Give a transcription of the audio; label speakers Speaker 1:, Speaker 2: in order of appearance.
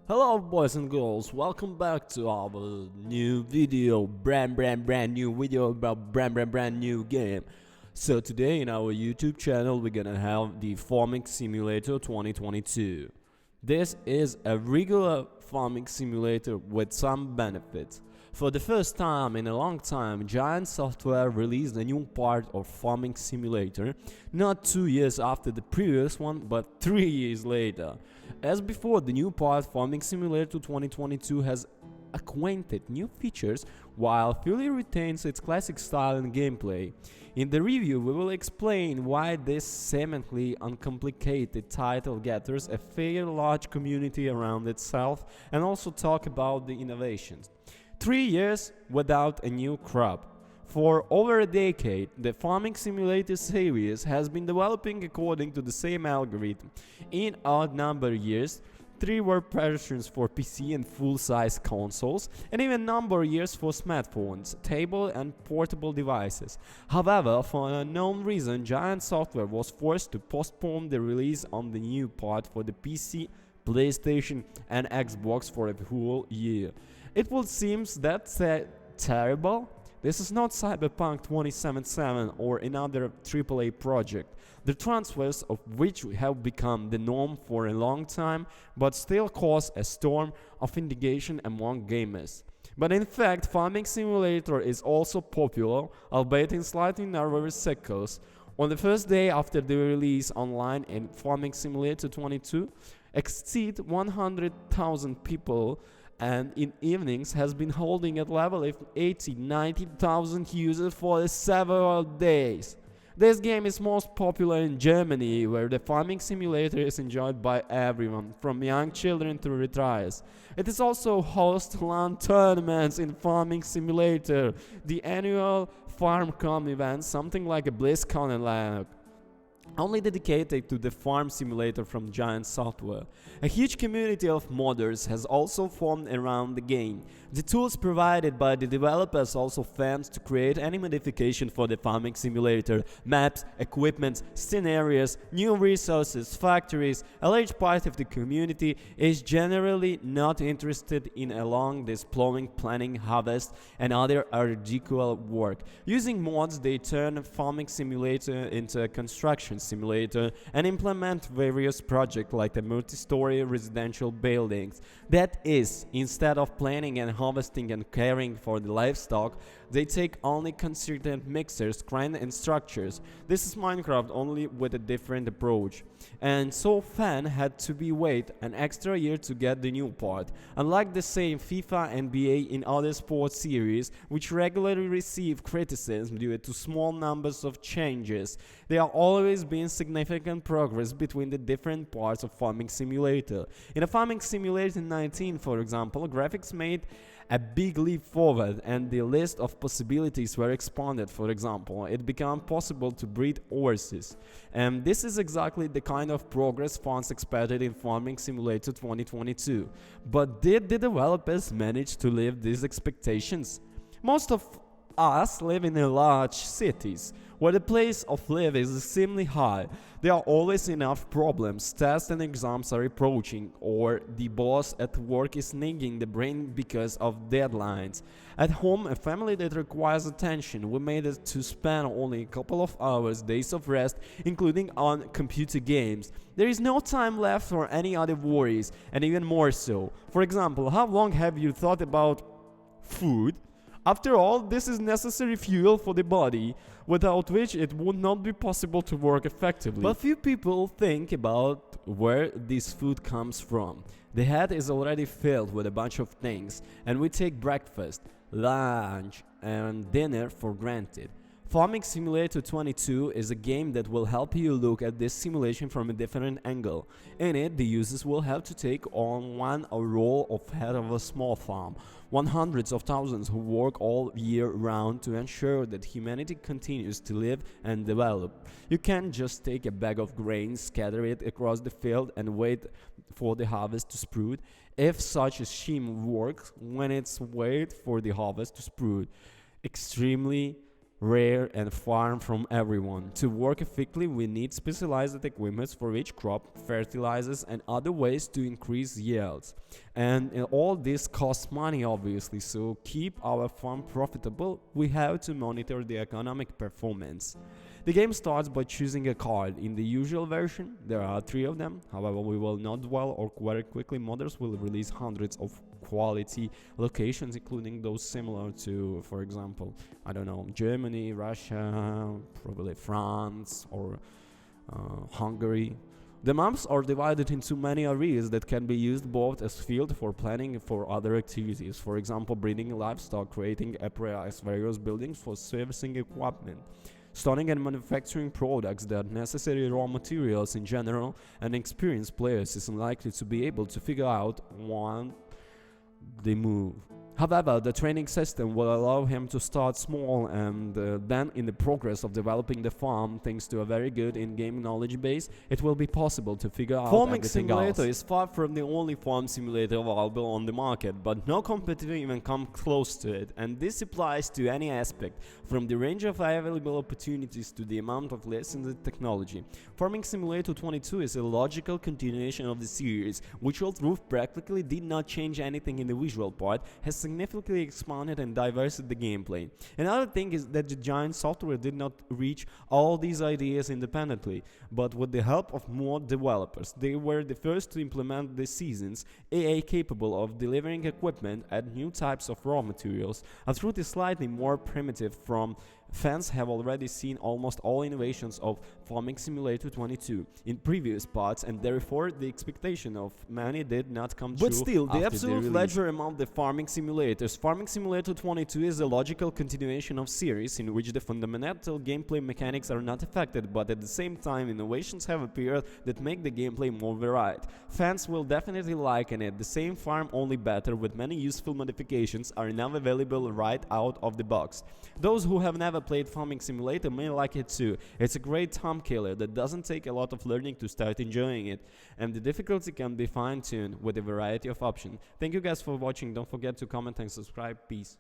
Speaker 1: Hello boys and girls, welcome back to our new video, brand new video about brand new game. So today in our YouTube channel we're gonna have the Farming Simulator 2022. This is a regular farming simulator with some benefits. For the first time in a long time, Giant Software released a new part of Farming Simulator, not 2 years after the previous one, but 3 years later. As before, the new part, Farming Simulator 2022, has acquainted new features while fully retains its classic style and gameplay. In the review, we will explain why this seemingly uncomplicated title gathers a fairly large community around itself and also talk about the innovations. 3 years without a new crop. For over a decade, the Farming Simulator series has been developing according to the same algorithm. In odd number years, 3 were versions for PC and full-size consoles, and even number years for smartphones, table and portable devices. However, for an unknown reason, Giant Software was forced to postpone the release on the new part for the PC, PlayStation and Xbox for a whole year. It would seem that's terrible. This is not Cyberpunk 2077 or another AAA project, the transfers of which have become the norm for a long time, but still cause a storm of indignation among gamers. But in fact, Farming Simulator is also popular, albeit in slightly narrower circles. On the first day after the release online in Farming Simulator 22, exceed 100,000 people and in evenings has been holding at level of 80-90,000 users for several days. This game is most popular in Germany, where the farming simulator is enjoyed by everyone, from young children to retirees. It is also host LAN tournaments in Farming Simulator, the annual FarmCon event, something like a BlizzCon in LAN, only dedicated to the farm simulator from Giant Software. A huge community of modders has also formed around the game. The tools provided by the developers also fans to create any modification for the farming simulator, maps, equipment, scenarios, new resources, factories. A large part of the community is generally not interested in along this plowing, planning, harvest and other arduous work. Using mods, they turn farming simulator into a construction simulator and implement various projects like the multi-story residential buildings. That is, instead of planning and harvesting and caring for the livestock, they take only consistent mixers, grind and structures. This is Minecraft only with a different approach. And so fan had to be wait an extra year to get the new part. Unlike the same FIFA, NBA in other sports series, which regularly receive criticism due to small numbers of changes, there are always been significant progress between the different parts of Farming Simulator. In a Farming Simulator 19, for example, graphics made a big leap forward and the list of possibilities were expanded. For example, it became possible to breed horses. And this is exactly the kind of progress fans expected in Farming Simulator 2022. But did the developers manage to live these expectations? Most of us live in large cities, where the place of live is extremely high. There are always enough problems, tests and exams are approaching, or the boss at work is nagging the brain because of deadlines. At home, a family that requires attention, we made it to spend only a couple of hours, days of rest, including on computer games. There is no time left for any other worries, and even more so. For example, how long have you thought about food? After all, this is necessary fuel for the body, without which it would not be possible to work effectively. But few people think about where this food comes from. The head is already filled with a bunch of things, and we take breakfast, lunch, and dinner for granted. Farming Simulator 22 is a game that will help you look at this simulation from a different angle. In it, the users will have to take on a role of head of a small farm, hundreds of thousands who work all year round to ensure that humanity continues to live and develop. You can't just take a bag of grain, scatter it across the field and wait for the harvest to sprout. If such a scheme works, when it's wait for the harvest to sprout, extremely rare and far from everyone. To work effectively, we need specialized equipment for each crop, fertilizers, and other ways to increase yields. And all this costs money, obviously, so keep our farm profitable, we have to monitor the economic performance. The game starts by choosing a card. In the usual version, there are 3 of them, however we will not dwell or very quickly. Modders will release hundreds of quality locations, including those similar to, for example, I don't know, Germany, Russia, probably France or Hungary. The maps are divided into many areas that can be used both as field for planning and for other activities, for example breeding livestock, creating apiaries, various buildings for servicing equipment, storing and manufacturing products that are necessary raw materials in general. An experienced player is unlikely to be able to figure out when they move. However, the training system will allow him to start small and then in the progress of developing the farm, thanks to a very good in-game knowledge base, it will be possible to figure out
Speaker 2: Farming
Speaker 1: everything
Speaker 2: Simulator
Speaker 1: else.
Speaker 2: is far from the only farm simulator available on the market, but no competitor even come close to it, and this applies to any aspect, from the range of available opportunities to the amount of lessons in technology. Farming Simulator 22 is a logical continuation of the series, which although practically did not change anything in the visual part, has significantly expanded and diversified the gameplay. Another thing is that the Giant Software did not reach all these ideas independently, but with the help of more developers. They were the first to implement the seasons AA capable of delivering equipment and new types of raw materials. A truth is slightly more primitive from fans have already seen almost all innovations of Farming Simulator 22 in previous parts, and therefore the expectation of many did not come true.
Speaker 1: But still, the
Speaker 2: after
Speaker 1: absolute
Speaker 2: release.
Speaker 1: ledger among the farming simulators. Farming Simulator 22 is a logical continuation of series in which the fundamental gameplay mechanics are not affected, but at the same time innovations have appeared that make the gameplay more varied. Fans will definitely liken it. The same farm, only better, with many useful modifications, are now available right out of the box. Those who have never played Farming Simulator may like it too. It's a great time killer that doesn't take a lot of learning to start enjoying it, and the difficulty can be fine-tuned with a variety of options. Thank you guys for watching. Don't forget to comment and subscribe. Peace.